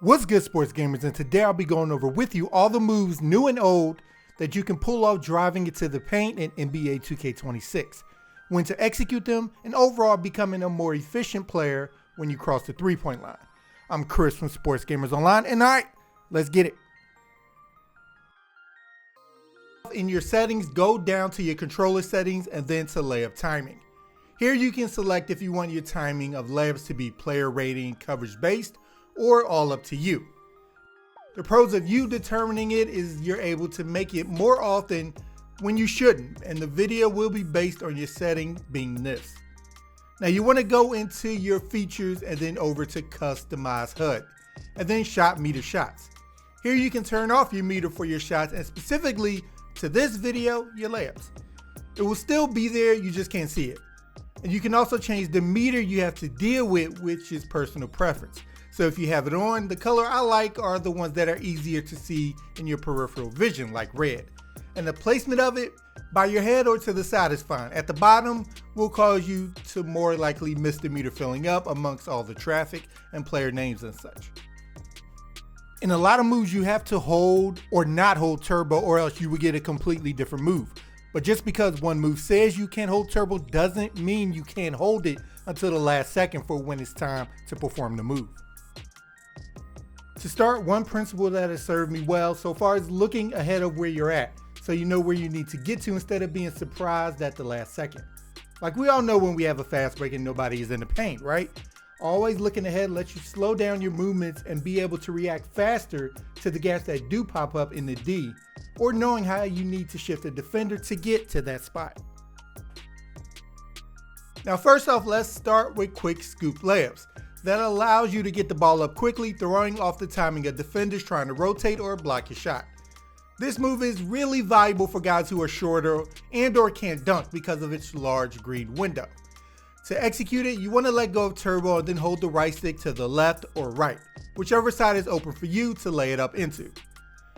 What's good, sports gamers, and today I'll be going over with you all the moves, new and old, that you can pull off driving into the paint in NBA 2K26, when to execute them, and overall becoming a more efficient player when you cross the three-point line. I'm Chris from Sports Gamers Online, and alright, let's get it. In your settings, go down to your controller settings and then to layup timing. Here you can select if you want your timing of layups to be player rating, coverage based, or all up to you. The pros of you determining it is you're able to make it more often when you shouldn't, and the video will be based on your setting being this. Now you want to go into your features and then over to customize HUD, and then shot meter shots. Here you can turn off your meter for your shots, and specifically to this video, your layups. It will still be there, you just can't see it. And you can also change the meter you have to deal with, which is personal preference. So if you have it on, the color I like are the ones that are easier to see in your peripheral vision, like red. And the placement of it, by your head or to the side, is fine. At the bottom will cause you to more likely miss the meter filling up amongst all the traffic and player names and such. In a lot of moves you have to hold or not hold turbo, or else you will get a completely different move. But just because one move says you can't hold turbo doesn't mean you can't hold it until the last second for when it's time to perform the move. To start, one principle that has served me well so far is looking ahead of where you're at, so you know where you need to get to instead of being surprised at the last second. Like we all know when we have a fast break and nobody is in the paint, right? Always looking ahead lets you slow down your movements and be able to react faster to the gaps that do pop up in the D, or knowing how you need to shift a defender to get to that spot. Now first off, let's start with quick scoop layups. That allows you to get the ball up quickly, throwing off the timing of defenders trying to rotate or block your shot. This move is really valuable for guys who are shorter and or can't dunk because of its large green window. To execute it, you want to let go of turbo and then hold the right stick to the left or right, whichever side is open for you to lay it up into.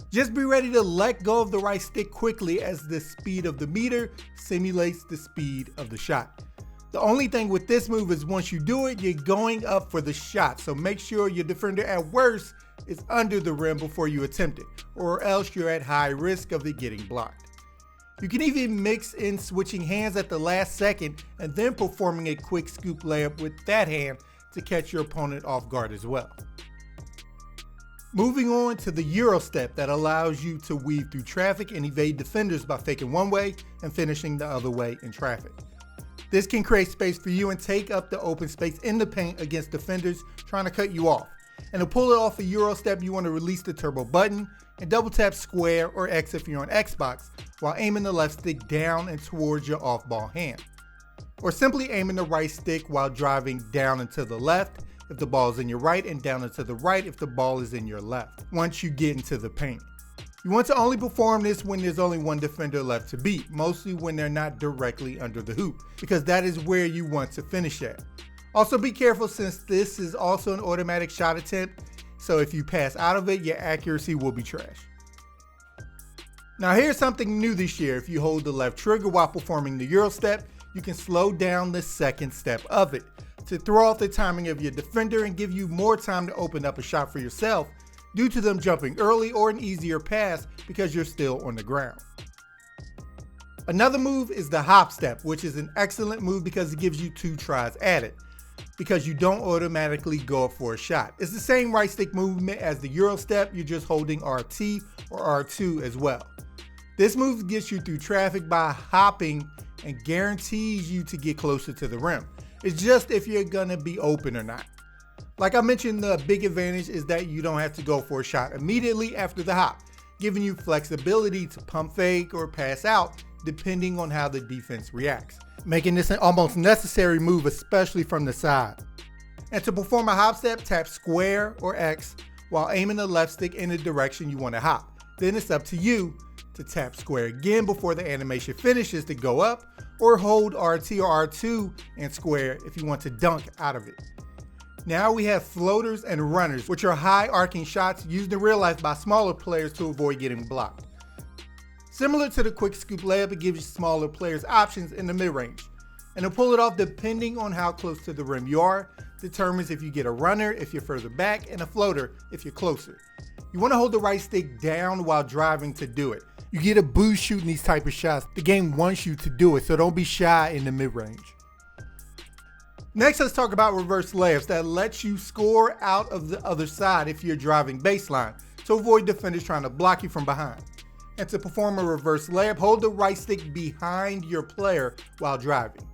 Just be ready to let go of the right stick quickly as the speed of the meter simulates the speed of the shot. The only thing with this move is once you do it, you're going up for the shot, so make sure your defender at worst is under the rim before you attempt it, or else you're at high risk of it getting blocked. You can even mix in switching hands at the last second and then performing a quick scoop layup with that hand to catch your opponent off guard as well. Moving on to the Euro step that allows you to weave through traffic and evade defenders by faking one way and finishing the other way in traffic. This can create space for you and take up the open space in the paint against defenders trying to cut you off. And to pull it off a Euro step, you want to release the turbo button and double tap square or X if you're on Xbox while aiming the left stick down and towards your off-ball hand. Or simply aiming the right stick while driving down and to the left if the ball is in your right, and down and to the right if the ball is in your left once you get into the paint. You want to only perform this when there's only one defender left to beat, mostly when they're not directly under the hoop, because that is where you want to finish at. Also be careful since this is also an automatic shot attempt, so if you pass out of it, your accuracy will be trash. Now here's something new this year. If you hold the left trigger while performing the Euro step, you can slow down the second step of it to throw off the timing of your defender and give you more time to open up a shot for yourself due to them jumping early, or an easier pass because you're still on the ground. Another move is the hop step, which is an excellent move because it gives you 2 tries at it, because you don't automatically go up for a shot. It's the same right stick movement as the Euro step, you're just holding RT or R2 as well. This move gets you through traffic by hopping and guarantees you to get closer to the rim. It's just if you're gonna be open or not. Like I mentioned, the big advantage is that you don't have to go for a shot immediately after the hop, giving you flexibility to pump fake or pass out depending on how the defense reacts, making this an almost necessary move, especially from the side. And to perform a hop step, tap square or X while aiming the left stick in the direction you want to hop. Then it's up to you to tap square again before the animation finishes to go up, or hold RT or R2 and square if you want to dunk out of it. Now we have floaters and runners, which are high arcing shots used in real life by smaller players to avoid getting blocked. Similar to the quick scoop layup, it gives you smaller players options in the mid-range. And to pull it off, depending on how close to the rim you are, determines if you get a runner if you're further back and a floater if you're closer. You want to hold the right stick down while driving to do it. You get a boost shooting these type of shots. The game wants you to do it, so don't be shy in the mid-range. Next, let's talk about reverse layups that lets you score out of the other side if you're driving baseline to avoid defenders trying to block you from behind. And to perform a reverse layup, hold the right stick behind your player while driving.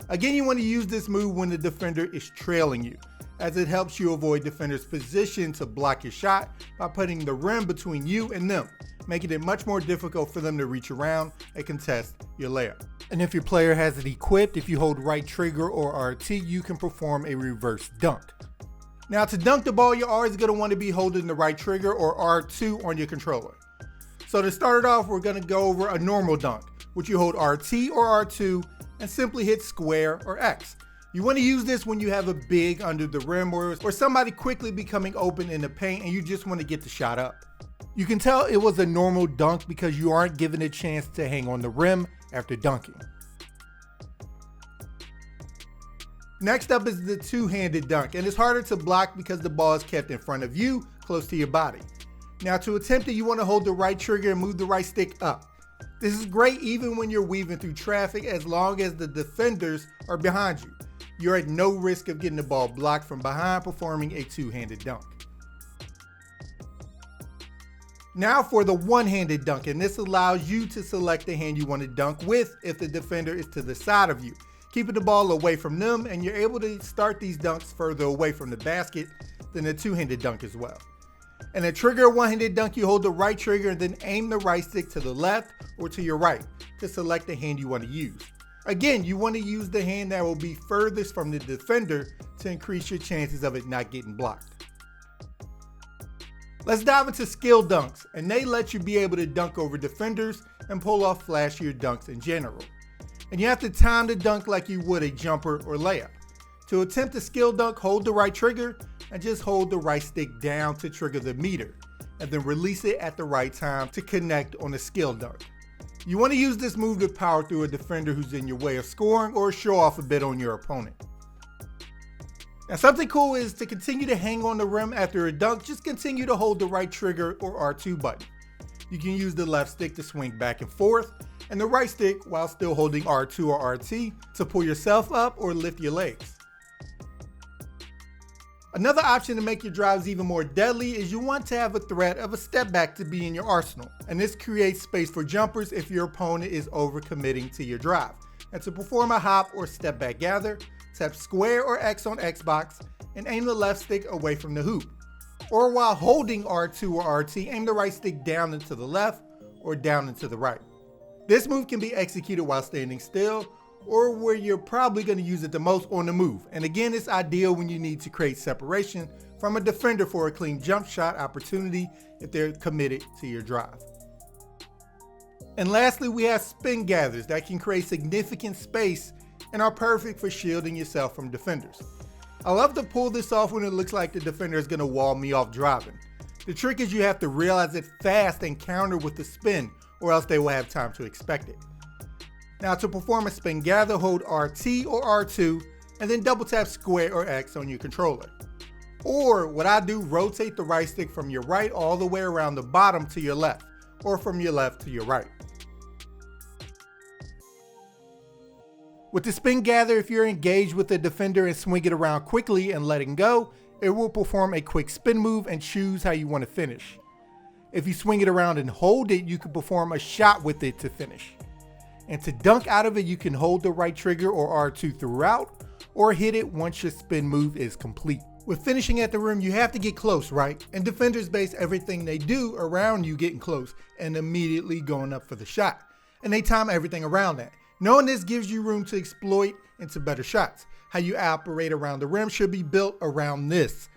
Again, you want to use this move when the defender is trailing you, as it helps you avoid defenders' position to block your shot by putting the rim between you and them, making it much more difficult for them to reach around and contest your layup. And if your player has it equipped, if you hold right trigger or RT, you can perform a reverse dunk. Now, to dunk the ball, you're always going to want to be holding the right trigger or R2 on your controller. So to start it off, we're going to go over a normal dunk, which you hold RT or R2 and simply hit square or X. You want to use this when you have a big under the rim or somebody quickly becoming open in the paint and you just want to get the shot up. You can tell it was a normal dunk because you aren't given a chance to hang on the rim after dunking. Next up is the two-handed dunk, and it's harder to block because the ball is kept in front of you, close to your body. Now to attempt it, you want to hold the right trigger and move the right stick up. This is great even when you're weaving through traffic as long as the defenders are behind you. You're at no risk of getting the ball blocked from behind performing a two-handed dunk. Now for the one-handed dunk, and this allows you to select the hand you want to dunk with if the defender is to the side of you, keeping the ball away from them, and you're able to start these dunks further away from the basket than a two-handed dunk as well. And to trigger a one-handed dunk, you hold the right trigger and then aim the right stick to the left or to your right to select the hand you want to use. Again, you want to use the hand that will be furthest from the defender to increase your chances of it not getting blocked. Let's dive into skill dunks, and they let you be able to dunk over defenders and pull off flashier dunks in general. And you have to time the dunk like you would a jumper or layup. To attempt a skill dunk, hold the right trigger and just hold the right stick down to trigger the meter, and then release it at the right time to connect on a skill dunk. You want to use this move to power through a defender who's in your way of scoring or show off a bit on your opponent. Now something cool is to continue to hang on the rim after a dunk, just continue to hold the right trigger or R2 button. You can use the left stick to swing back and forth, and the right stick while still holding R2 or RT to pull yourself up or lift your legs. Another option to make your drives even more deadly is you want to have a threat of a step back to be in your arsenal, and this creates space for jumpers if your opponent is overcommitting to your drive. And to perform a hop or step back gather, tap square or X on Xbox and aim the left stick away from the hoop. Or while holding R2 or RT, aim the right stick down and to the left or down and to the right. This move can be executed while standing still or where you're probably going to use it the most, on the move. And again, it's ideal when you need to create separation from a defender for a clean jump shot opportunity if they're committed to your drive. And lastly, we have spin gathers that can create significant space and are perfect for shielding yourself from defenders. I love to pull this off when it looks like the defender is going to wall me off driving. The trick is you have to realize it fast and counter with the spin, or else they will have time to expect it. Now to perform a spin gather, hold RT or R2 and then double tap square or X on your controller. Or what I do, rotate the right stick from your right all the way around the bottom to your left, or from your left to your right. With the spin gather, if you're engaged with the defender and swing it around quickly and letting go, it will perform a quick spin move and choose how you want to finish. If you swing it around and hold it, you can perform a shot with it to finish. And to dunk out of it, you can hold the right trigger or R2 throughout, or hit it once your spin move is complete. With finishing at the rim, you have to get close, right? And defenders base everything they do around you getting close and immediately going up for the shot. And they time everything around that. Knowing this gives you room to exploit into better shots. How you operate around the rim should be built around this.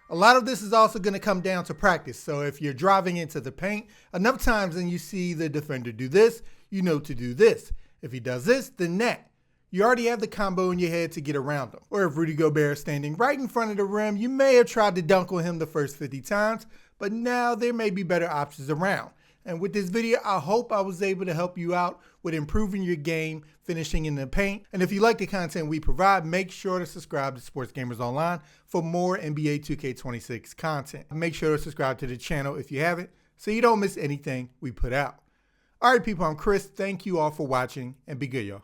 A lot of this is also going to come down to practice. So if you're driving into the paint enough times and you see the defender do this, you know to do this. If he does this, then that. You already have the combo in your head to get around him. Or if Rudy Gobert is standing right in front of the rim, you may have tried to dunk on him the first 50 times, but now there may be better options around. And with this video, I hope I was able to help you out with improving your game, finishing in the paint. And if you like the content we provide, make sure to subscribe to Sports Gamers Online for more NBA 2K26 content. Make sure to subscribe to the channel if you haven't, so you don't miss anything we put out. All right, people, I'm Chris. Thank you all for watching, and be good, y'all.